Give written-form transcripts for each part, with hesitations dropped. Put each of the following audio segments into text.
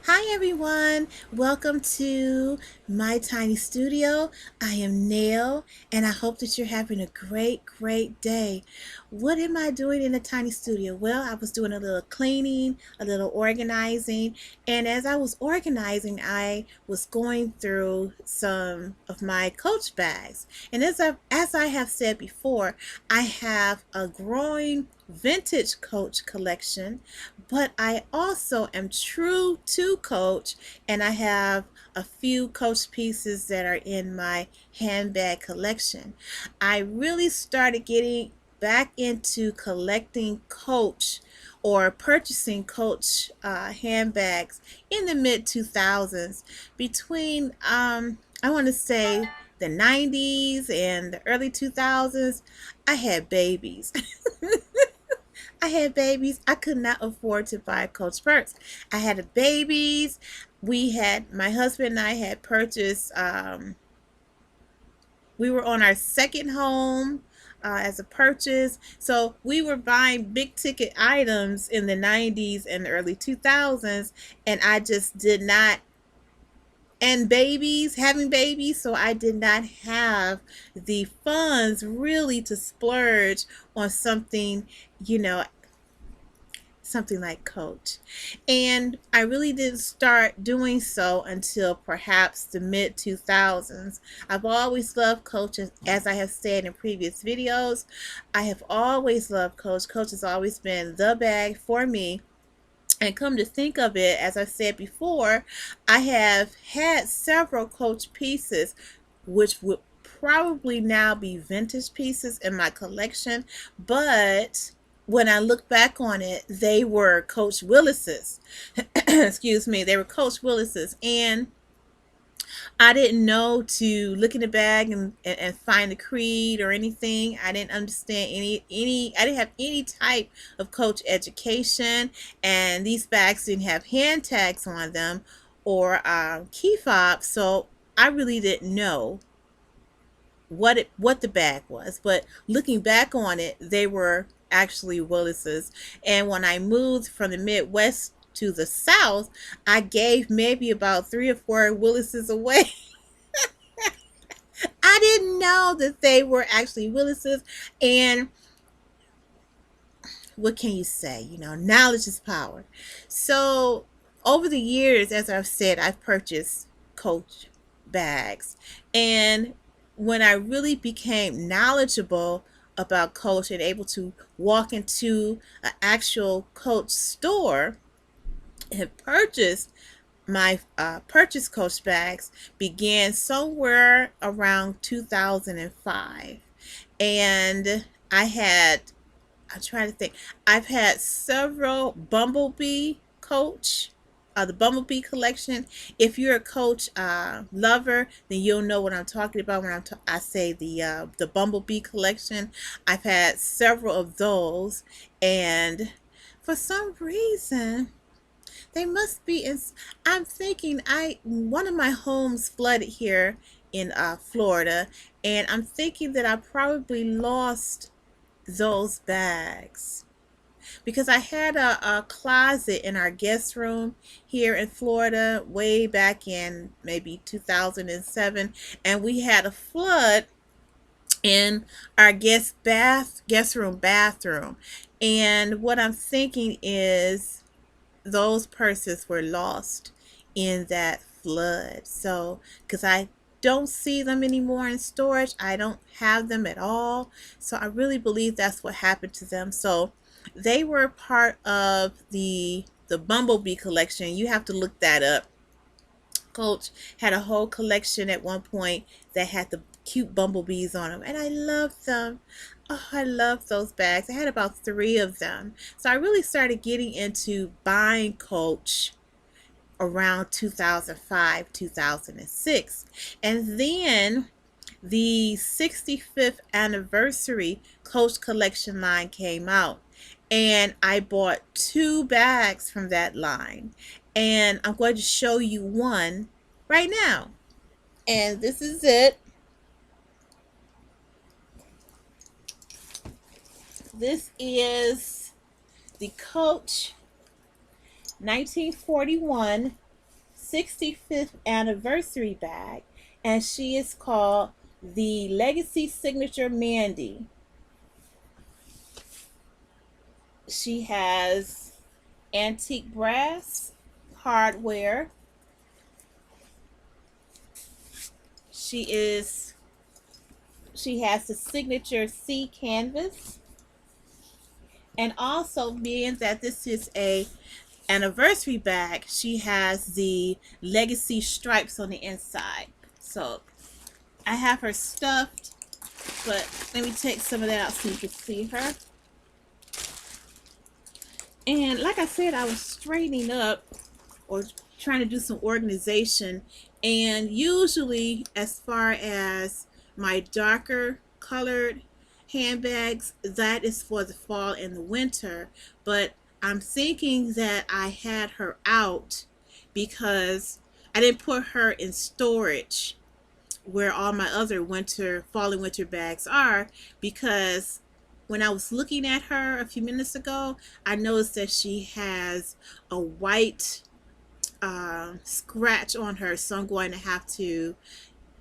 Hi everyone, welcome to my tiny studio. I am Nail and I hope that you're having a great day. What am I doing in the tiny studio? Well, I was doing a little cleaning, a little organizing, and as I was organizing, I was going through some of my Coach bags. And as I have said before, I have a growing vintage Coach collection, but I also am true to Coach, and I have a few Coach pieces that are in my handbag collection. I really started getting back into collecting Coach or purchasing Coach handbags in the mid 2000s between I want to say the 90s and the early 2000s. I had babies. I had babies. I could not afford to buy Coach purse. I had babies. My husband and I had purchased, we were on our second home as a purchase. So we were buying big ticket items in the 90s and the early 2000s. And I just did not, and babies, having babies. So I did not have the funds really to splurge on something, you know, something like Coach. And I really didn't start doing so until perhaps the mid 2000s. I've always loved Coach, as I have said in previous videos. I have always loved Coach. Coach has always been the bag for me. And come to think of it, as I said before, I have had several Coach pieces, which would probably now be vintage pieces in my collection. But when I look back on it, they were Coach Willis's. Excuse me, they were Coach Willis's. And I didn't know to look in the bag and find the creed or anything. I didn't understand I didn't have any type of Coach education, and these bags didn't have hand tags on them or key fobs, so I really didn't know what the bag was. But looking back on it, they were actually Willis's. And when I moved from the Midwest to the South, I gave maybe about 3 or 4 Willis's away. I didn't know that they were actually Willis's. And what can you say? Knowledge is power. So over the years, as I've said, I've purchased Coach bags. And when I really became knowledgeable about Coach and able to walk into an actual Coach store and purchase my purchase Coach bags began somewhere around 2005. And I'm trying to think, I've had several Bumblebee Coach, the Bumblebee collection. If you're a Coach lover, then you'll know what I'm talking about when I say the Bumblebee collection. I've had several of those, and for some reason, they must be in. I'm thinking one of my homes flooded here in Florida, and I'm thinking that I probably lost those bags because I had a closet in our guest room here in Florida way back in maybe 2007, and we had a flood in our guest room bathroom. And what I'm thinking is those purses were lost in that flood. So, because I don't see them anymore in storage, I don't have them at all. So, I really believe that's what happened to them. So, they were part of the Bumblebee collection. You have to look that up. Coach had a whole collection at one point that had the cute bumblebees on them, and I loved them. Oh, I love those bags. I had about 3 of them. So I really started getting into buying Coach around 2005, 2006. And then the 65th anniversary Coach collection line came out. And I bought 2 bags from that line. And I'm going to show you one right now. And this is it. This is the Coach 1941 65th anniversary bag, and she is called the Legacy Signature Mandy. She has antique brass hardware. She is she has the signature C canvas, and also being that this is a anniversary bag, she has the legacy stripes on the inside. So I have her stuffed, but let me take some of that out so you can see her. And like I said, I was straightening up or trying to do some organization, and usually as far as my darker colored handbags, that is for the fall and the winter. But I'm thinking that I had her out because I didn't put her in storage where all my other fall and winter bags are, because when I was looking at her a few minutes ago, I noticed that she has a white scratch on her, so I'm going to have to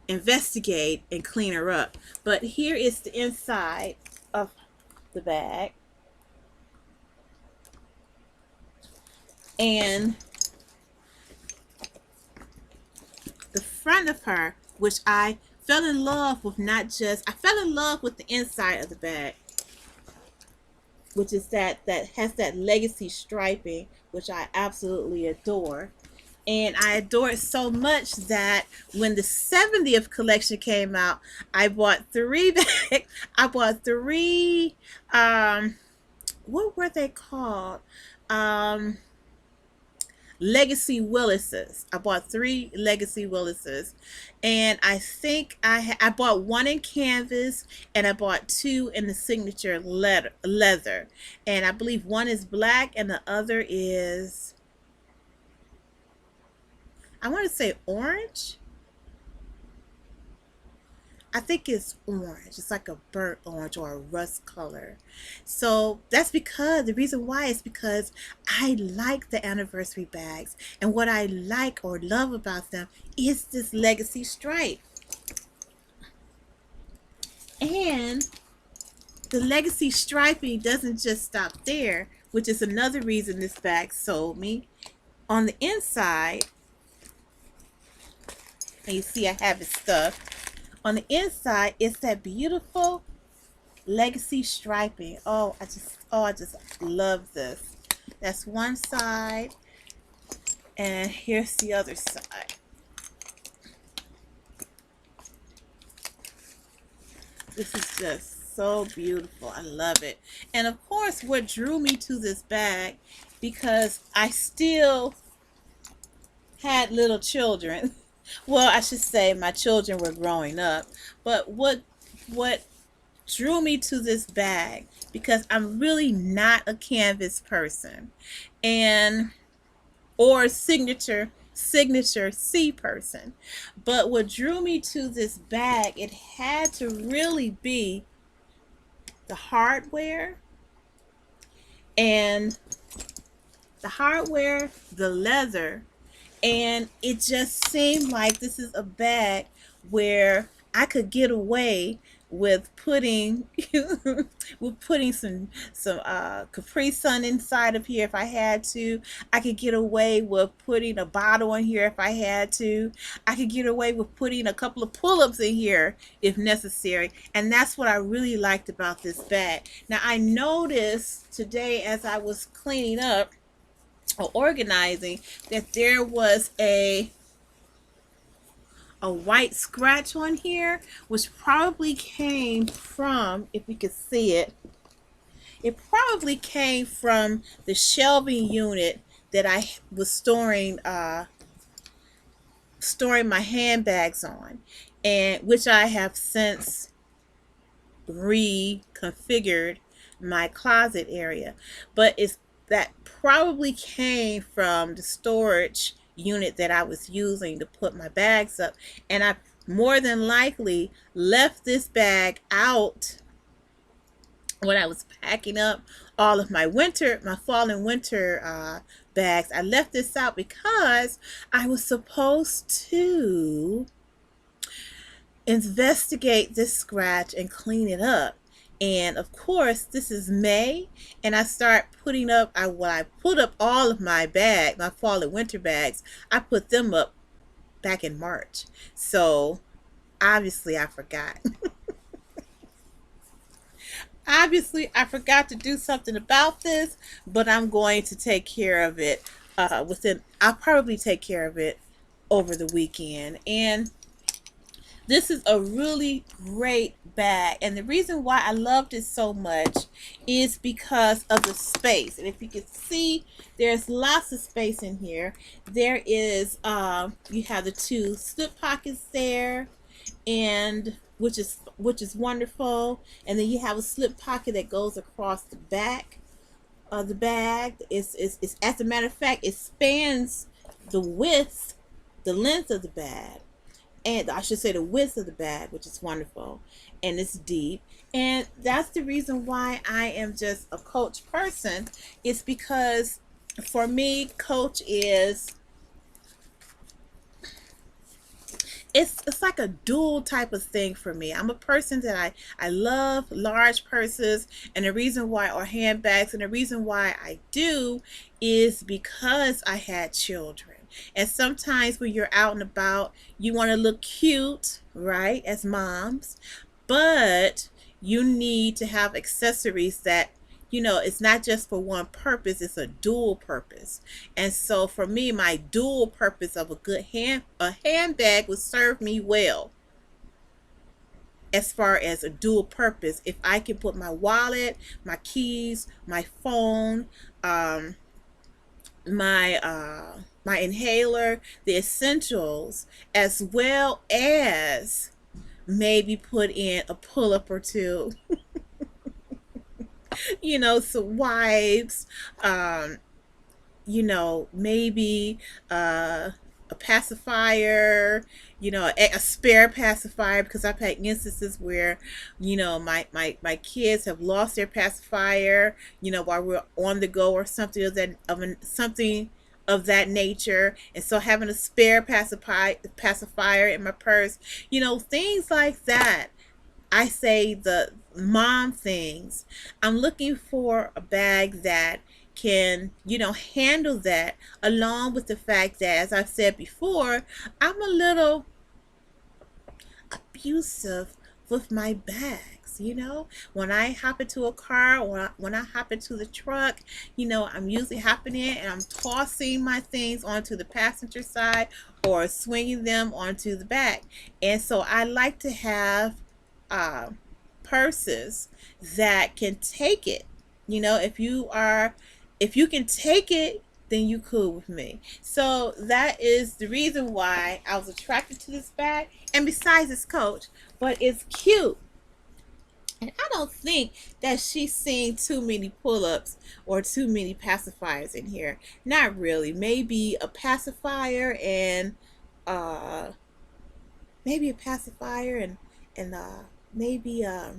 investigate and clean her up. But here is the inside of the bag, and the front of her, which I fell in love with. I fell in love with the inside of the bag, which is that has that legacy striping, which I absolutely adore. And I adore it so much that when the 70th collection came out, I bought three bags. I bought three, what were they called? Um, Legacy Willises. I bought three Legacy Willises, and I think I bought one in canvas, and I bought two in the signature leather, and I believe one is black and the other is, I want to say orange. I think it's orange. It's like a burnt orange or a rust color. So that's because the reason why is because I like the anniversary bags. And what I like or love about them is this legacy stripe. And the legacy striping doesn't just stop there, which is another reason this bag sold me. On the inside, and you see I have it stuffed. On the inside, it's that beautiful legacy striping. I just love this. That's one side, and here's the other side. This is just so beautiful. I love it. And of course, what drew me to this bag, because I still had little children. Well, I should say my children were growing up. But what drew me to this bag, because I'm really not a canvas person, and or signature C person. But what drew me to this bag, it had to really be the hardware, and the leather, and it just seemed like this is a bag where I could get away with putting some Capri Sun inside of here if I had to. I could get away with putting a bottle in here if I had to. I could get away with putting a couple of pull-ups in here if necessary. And that's what I really liked about this bag. Now I noticed today as I was cleaning up or organizing that there was a white scratch on here, which probably came from, if you could see it, it probably came from the shelving unit that I was storing my handbags on, and which I have since reconfigured my closet area. But that probably came from the storage unit that I was using to put my bags up, and I more than likely left this bag out when I was packing up all of my fall and winter bags. I left this out because I was supposed to investigate this scratch and clean it up. And of course, this is May, and I start putting up. I put up all of my bag, my fall and winter bags. I put them up back in March. So obviously, I forgot. Obviously, I forgot to do something about this, but I'm going to take care of it. I'll probably take care of it over the weekend. And this is a really great bag, and the reason why I loved it so much is because of the space. And if you can see, there's lots of space in here. There is you have the two slip pockets there, and which is wonderful. And then you have a slip pocket that goes across the back of the bag. It's as a matter of fact, it spans the length of the bag, and I should say the width of the bag, which is wonderful, and it's deep. And that's the reason why I am just a Coach person. It's because for me, Coach is it's like a dual type of thing for me. I'm a person that I love large purses, and the reason why, or handbags, and the reason why I do is because I had children. And sometimes when you're out and about, you want to look cute, right, as moms, but you need to have accessories that, it's not just for one purpose, it's a dual purpose. And so for me, my dual purpose of a handbag would serve me well as far as a dual purpose. If I can put my wallet, my keys, my phone, my inhaler, the essentials, as well as maybe put in a pull-up or two, some wipes, maybe a pacifier, a spare pacifier, because I've had instances where, my kids have lost their pacifier, while we're on the go, or something something of that nature. And so having a spare pacifier in my purse, things like that. I say the mom things. I'm looking for a bag that can, handle that, along with the fact that, as I've said before, I'm a little abusive with my bags. When I hop into a car, or when I hop into the truck, I'm usually hopping in and I'm tossing my things onto the passenger side, or swinging them onto the back. And so I like to have uh, purses that can take it. If you can take it, then you cool with me. So that is the reason why I was attracted to this bag. And besides, it's Coach, but it's cute. And I don't think that she's seen too many pull-ups or too many pacifiers in here. Not really. Maybe a pacifier and uh maybe a pacifier and maybe a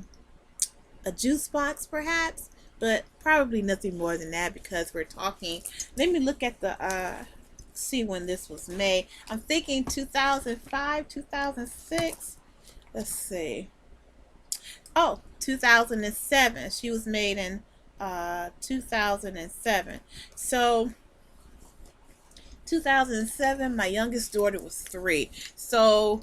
juice box perhaps, but probably nothing more than that, because we're talking. Let me look at the see when this was made. I'm thinking 2005, 2006. Let's see. Oh, 2007. She was made in 2007. So 2007, my youngest daughter was 3. So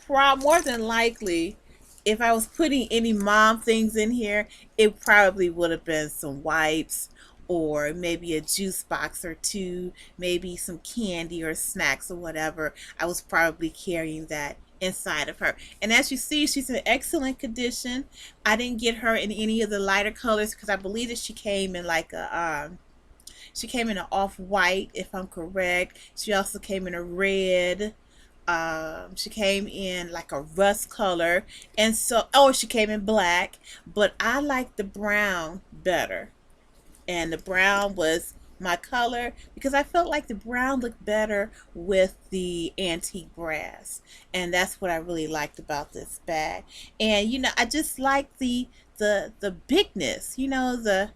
more than likely, if I was putting any mom things in here, it probably would have been some wipes, or maybe a juice box or two, maybe some candy or snacks or whatever. I was probably carrying that inside of her. And as you see, she's in excellent condition. I didn't get her in any of the lighter colors, because I believe that she came in like an off-white, if I'm correct. She also came in a red. She came in like a rust color, and so, she came in black, but I like the brown better, and the brown was my color, because I felt like the brown looked better with the antique brass, and that's what I really liked about this bag. And I just like the bigness, the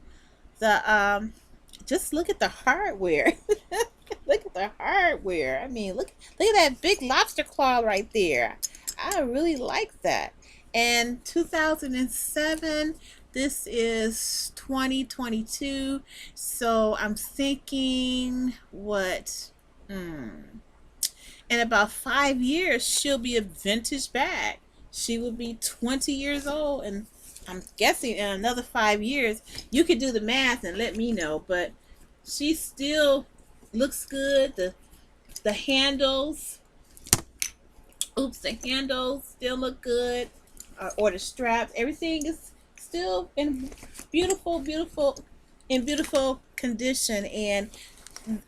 Just look at the hardware. Look at the hardware. I mean, look at that big lobster claw right there. I really like that. And 2007, this is 2022. So I'm thinking what in about 5 years she'll be a vintage bag. She will be 20 years old, and I'm guessing in another 5 years, you could do the math and let me know. But she still looks good. The handles, oops, the handles still look good, or the straps. Everything is still in beautiful condition. And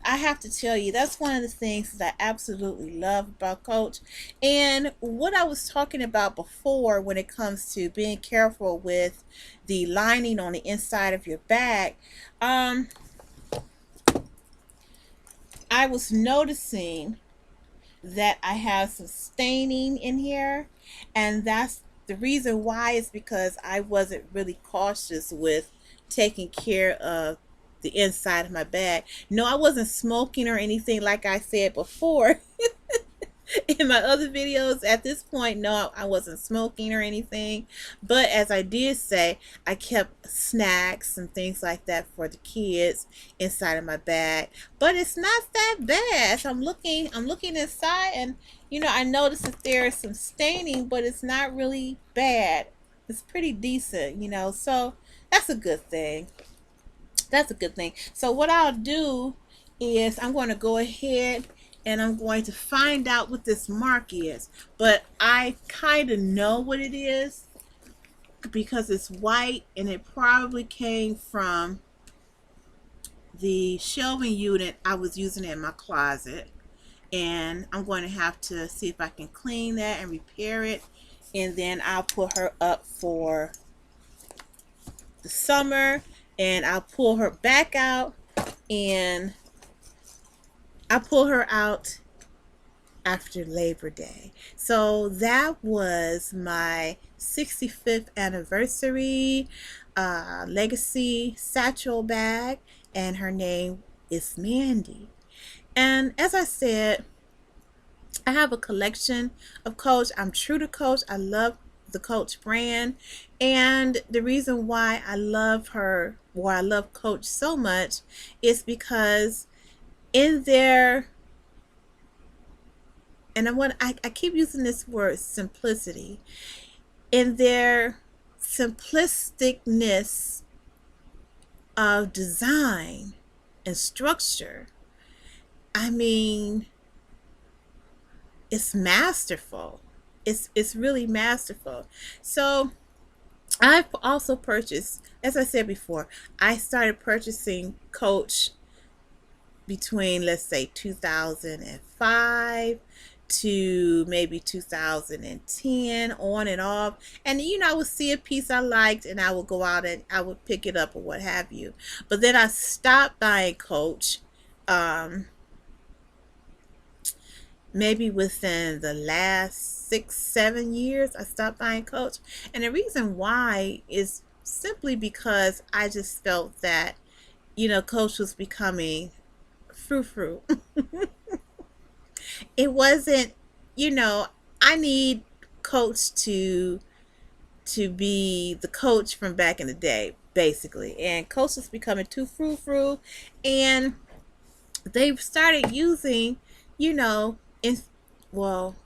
I have to tell you, that's one of the things that I absolutely love about Coach. And what I was talking about before when it comes to being careful with the lining on the inside of your bag, um, I was noticing that I have some staining in here, and that's the reason why is because I wasn't really cautious with taking care of the inside of my bag. No, I wasn't smoking or anything like I said before. In my other videos at this point, no, I wasn't smoking or anything. But as I did say, I kept snacks and things like that for the kids inside of my bag. But it's not that bad. So I'm looking inside, and I noticed that there is some staining, but it's not really bad. It's pretty decent. So that's a good thing. That's a good thing. So what I'll do is I'm going to go ahead and I'm going to find out what this mark is. But I kind of know what it is because it's white, and it probably came from the shelving unit I was using in my closet. And I'm going to have to see if I can clean that and repair it. And then I'll put her up for the summer, and I'll pull her back out, and I pull her out after Labor Day. So that was my 65th anniversary legacy satchel bag, and her name is Mandy. And as I said, I have a collection of Coach. I'm true to Coach. I love the Coach brand. And the reason why I love her, why I love Coach so much, is because in their, and I keep using this word simplicity, in their simplisticness of design and structure. I mean, it's masterful. It's really masterful. So I've also purchased, as I said before, I started purchasing Coach between, let's say, 2005 to maybe 2010, on and off. And I would see a piece I liked, and I would go out and I would pick it up or what have you. But then I stopped buying Coach maybe within the last 6-7 years. I stopped buying Coach, and the reason why is simply because I just felt that Coach was becoming frou-frou. It wasn't, I need Coach to be the Coach from back in the day, basically. And Coach is becoming too frou-frou, and they started using, in well,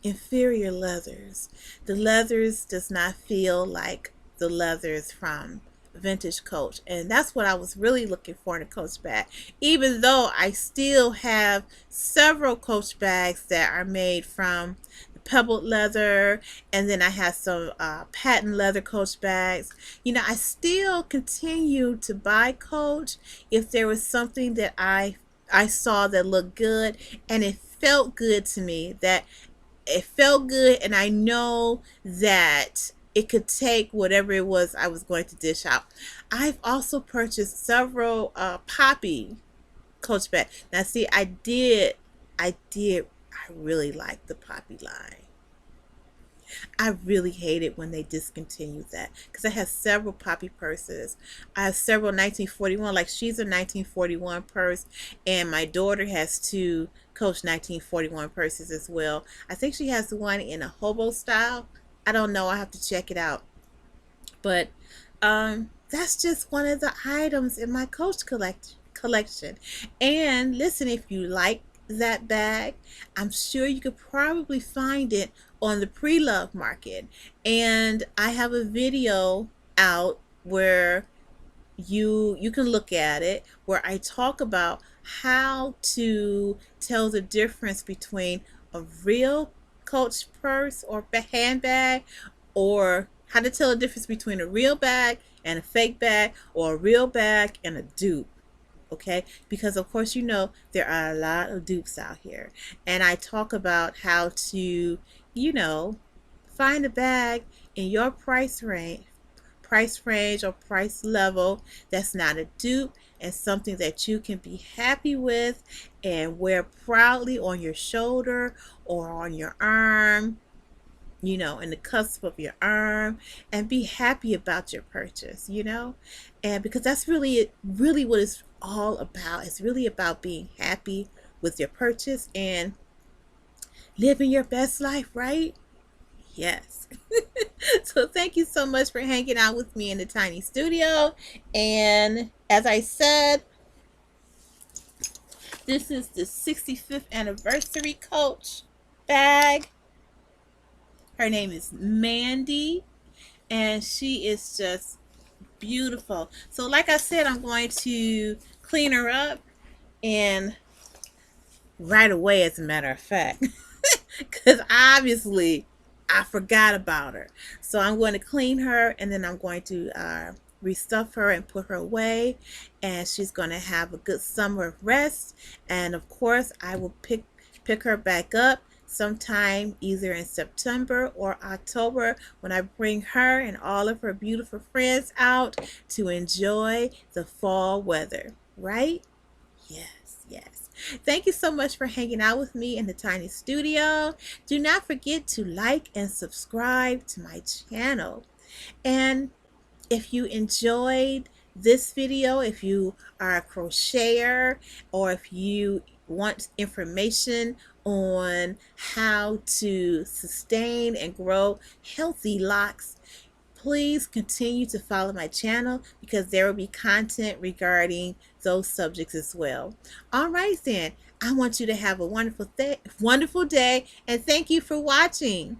inferior leathers. The leathers does not feel like the leathers from vintage Coach, and that's what I was really looking for in a Coach bag. Even though I still have several Coach bags that are made from the pebbled leather, and then I have some patent leather Coach bags. I still continue to buy Coach if there was something that I saw that looked good, and it felt good to me, that it felt good, and I know that it could take whatever it was I was going to dish out. I've also purchased several poppy Coach bags. Now see, I really like the poppy line. I really hate it when they discontinued that because I have several poppy purses. I have several 1941, like she's a 1941 purse, and my daughter has two Coach 1941 purses as well. I think she has one in a hobo style. I don't know. I have to check it out. But that's just one of the items in my Coach collection. And listen, if you like that bag, I'm sure you could probably find it on the pre-love market. And I have a video out where you can look at it where I talk about how to tell the difference between a real Coach purse or handbag, or how to tell the difference between a real bag and a fake bag, or a real bag and a dupe. Okay, because of course there are a lot of dupes out here, and I talk about how to you know find a bag in your price range or price level that's not a dupe, and something that you can be happy with and wear proudly on your shoulder or on your arm, in the cusp of your arm, and be happy about your purchase. And because that's really what it's all about. It's really about being happy with your purchase and living your best life, right? Yes. So thank you so much for hanging out with me in the tiny studio. And as I said, this is the 65th anniversary Coach bag. Her name is Mandy, and she is just beautiful. So like I said, I'm going to clean her up, and right away, as a matter of fact, because obviously I forgot about her. So I'm going to clean her, and then I'm going to restuff her and put her away, and she's going to have a good summer of rest. And of course, I will pick her back up sometime either in September or October, when I bring her and all of her beautiful friends out to enjoy the fall weather, right? Yes, yes. Thank you so much for hanging out with me in the tiny studio. Do not forget to like and subscribe to my channel. And if you enjoyed this video, if you are a crocheter, or if you want information on how to sustain and grow healthy locks, please continue to follow my channel, because there will be content regarding those subjects as well. All right then, I want you to have a wonderful day, and thank you for watching.